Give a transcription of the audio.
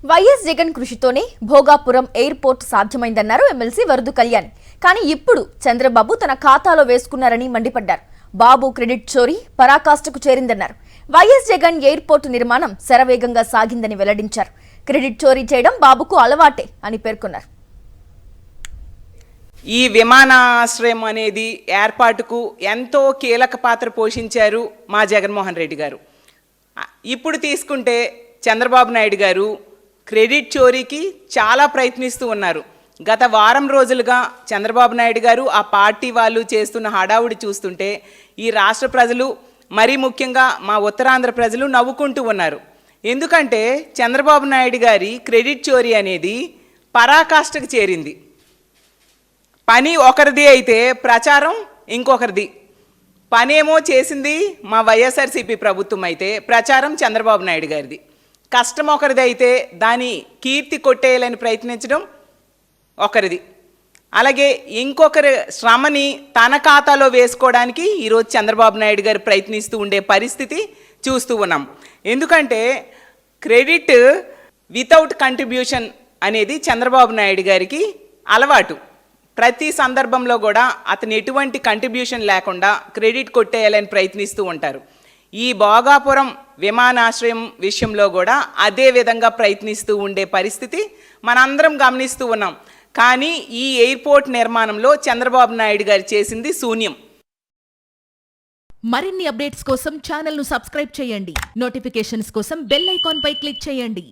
YS Jagan కృషితోనే Bhogapuram airport సాధ్యమైందన్నారు MLC Varadu Kalyan. కానీ ఇప్పుడు చంద్రబాబు తన ఖాతాలో వేసుకున్నారని మండిపడ్డారు. బాబు క్రెడిట్ చోరీ పరాకాష్ఠకు చేరిందన్నారు. వైఎస్ జగన్ ఎయిర్పోర్టు నిర్మాణం శరవేగంగా సాగిందని వెల్లడించారు. క్రెడిట్ చోరీ చేయడం బాబుకు అలవాటే అని పేర్కొన్నారు. ఈ విమానాశ్రయం అనేది ఏర్పాటుకు ఎంతో కీలక పాత్ర పోషించారు మా జగన్మోహన్ రెడ్డి గారు. ఇప్పుడు తీసుకుంటే చంద్రబాబు నాయుడు గారు క్రెడిట్ చోరీకి చాలా ప్రయత్నిస్తూ ఉన్నారు. గత వారం రోజులుగా చంద్రబాబు నాయుడు గారు ఆ పార్టీ వాళ్ళు చేస్తున్న హడావుడి చూస్తుంటే ఈ రాష్ట్ర ప్రజలు మరీ ముఖ్యంగా మా ఉత్తరాంధ్ర ప్రజలు నవ్వుకుంటూ ఉన్నారు. ఎందుకంటే చంద్రబాబు నాయుడు గారి క్రెడిట్ చోరీ అనేది పరాకాష్ఠకు చేరింది. పని ఒకరిది అయితే ప్రచారం ఇంకొకరిది. పనేమో చేసింది మా వైఎస్ఆర్సీపీ ప్రభుత్వం అయితే ప్రచారం చంద్రబాబు నాయుడు గారిది. కష్టం ఒకరిది అయితే దాని కీర్తి కొట్టేయాలని ప్రయత్నించడం ఒకరిది. అలాగే ఇంకొకరి శ్రమని తన ఖాతాలో వేసుకోవడానికి ఈరోజు చంద్రబాబు నాయుడు గారు ప్రయత్నిస్తూ ఉండే పరిస్థితి చూస్తూ ఉన్నాం. ఎందుకంటే క్రెడిట్ వితౌట్ కంట్రిబ్యూషన్ అనేది చంద్రబాబు నాయుడు గారికి అలవాటు. ప్రతి సందర్భంలో కూడా అతను ఎటువంటి కంట్రిబ్యూషన్ లేకుండా క్రెడిట్ కొట్టేయాలని ప్రయత్నిస్తూ ఉంటారు. ఈ భోగాపురం విమానాశ్రయం విషయంలో కూడా అదే విధంగా ప్రయత్నిస్తూ ఉండే పరిస్థితి మనందరం గమనిస్తూ ఉన్నాం. కానీ ఈ ఎయిర్పోర్ట్ నిర్మాణంలో చంద్రబాబు నాయుడు గారు చేసింది శూన్యం. మరిన్ని అప్డేట్స్ కోసం ఛానల్ను సబ్స్క్రైబ్ చేయండి. నోటిఫికేషన్స్ కోసం బెల్ ఐకాన్ పై క్లిక్ చేయండి.